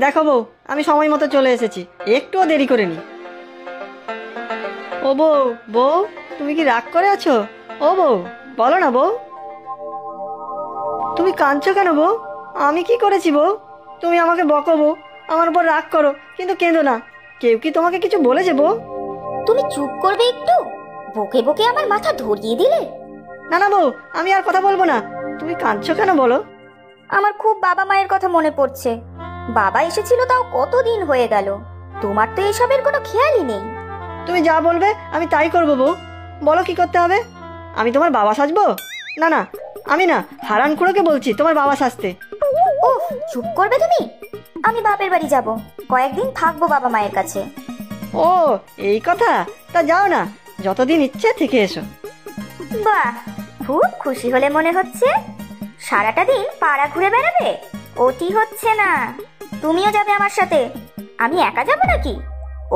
দেখো বউ, আমি সময় মতো চলে এসেছি, একটুও দেরি করিনি। ও বউ, বউ তুমি কি রাগ করে আছো? ও বউ, বলো না বউ। তুমি কাঁদছো কেন বউ? আমি কি করেছি বউ? তুমি আমাকে বকো বউ, আমার উপর রাগ করো, কিন্তু কেঁদো না। কেউ কি তোমাকে কিছু বলেছে বউ? তুমি চুপ করবে একটু? বকে বকে আমার মাথা ধরিয়ে দিলে। না না বউ, আমি আর কথা বলবো না। তুমি কাঁদছো কেন বলো? আমার খুব বাবা মায়ের কথা মনে পড়ছে। বাবা এসেছিল তাও কতদিন হয়ে গেল। তোমার তো এসবের কোনো খেয়ালই নেই। তুমি যা বলবে আমি তাই করবো বউ। বলো কি করতে হবে? আমি তোমার বাবা সাজবো? না না, আমি না, হারান খুড়োকে বলছি তোমার বাবা সাজতে। উফ, চুপ করবে তুমি? আমি বাপের বাড়ি যাব, কয়েকদিন থাকবো বাবা মায়ের কাছে। ও, এই কথা? তা যাও না, যতদিন ইচ্ছে থেকে এসো। বাহ, খুব খুশি হলে মনে হচ্ছে। সারাটা দিন পাড়া ঘুরে বেড়াবে? ওটি হচ্ছে না। তুমিও যাবে আমার সাথে। আমি একা যাব নাকি?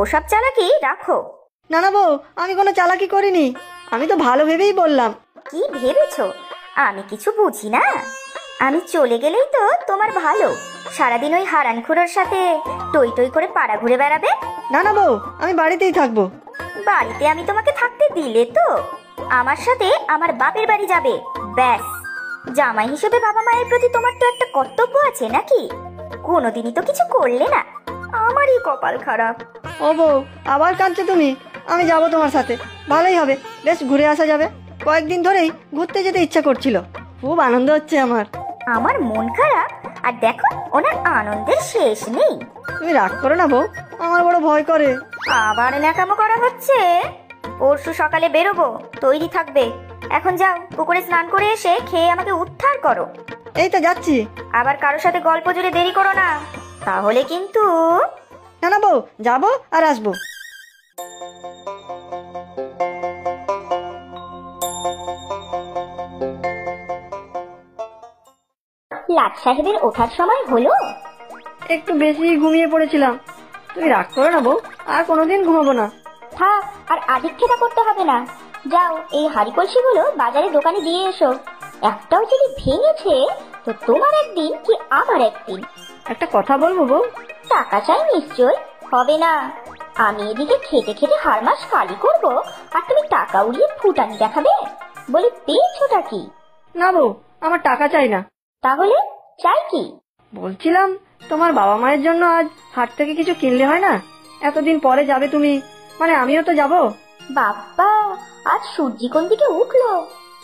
ওসব চালাকি রাখো। না না বউ, আমি কোনো চালাকি করিনি, আমি তো ভালো ভেবেই বললাম। কি ভেবেছো আমি কিছু বুঝি না? আমি চলে গেলেই তো তোমার ভালো। সারাদিন ওই হারান খুড়োর সাথে টই টই করে পাড়া ঘুরে বেড়াবে। না না বউ, আমি বাড়িতেই থাকবো। বাড়িতে আমি তোমাকে থাকতে দিলে তো আমার সাথে আমার বাপের বাড়ি যাবে, ব্যাস। জামাই হিসেবে বাবা মায়ের প্রতি তোমার তো একটা কর্তব্য আছে নাকি? কোনোদিনই তো কিছু করলে না। আমারই কপাল খারাপ। ও বউ, আবার কাঁদছো তুমি? আমি যাব তোমার সাথে, ভালোই হবে, বেশ ঘুরে আসা যাবে। কয়েকদিন ধরেই ঘুরতে যেতে ইচ্ছা করছিল, খুব আনন্দ হচ্ছে আমার। আমার মন খারাপ, আর দেখো ওনার আনন্দের শেষ নেই। তুমি রাগ করো না বউ, আমার বড় ভয় করে। আবার ন্যাকামো করা হচ্ছে। পরশু সকালে বেরোবো, তৈরি থাকবে। এখন যাও, পুকুরে স্নান করে এসে খেয়ে আমাকে উদ্ধার করো। এই তো যাচ্ছি। আবার কারোর সাথে গল্প জুড়ে দেরি করো না, তাহলে কিন্তু। না না বউ, যাবো আর আসবো। লাট সাহেবের ওঠার সময় হলো। একটু বেশি ঘুমিয়ে পড়েছিলাম। তুমি রাগ করো না বউ, আর কোনোদিন ঘুমাবো না। থাক, আর আদিক্ষেতা করতে হবে না। যাও, এই হাড়ি কলসিগুলো বাজারে দোকানে দিয়ে এসো। একটাও যদি ভেঙেছে তো তোমার একদিন কি আমার একদিন। একটা কথা বলবো বউ? টাকা চাই নিশ্চয়? হবে না। আমি এদিকে খেতে খেতে হার মাস খালি করব, আর তুমি টাকা উড়িয়ে ফুটানি দেখাবে? বলি পেয়েছোটা কি? না বউ, আমার টাকা চাই না। তাহলে চাই কি? বলছিলাম, তোমার বাবা মায়ের জন্য আজ হাট থেকে কিছু কিনলে হয় না? এতদিন পরে যাবে তুমি, মানে আমিও তো যাব। বাবা, আজ সূর্যি কোন দিকে উঠলো?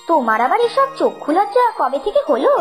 তোমার আবার এসব চক্ষু লজ্জা কবে থেকে হলো?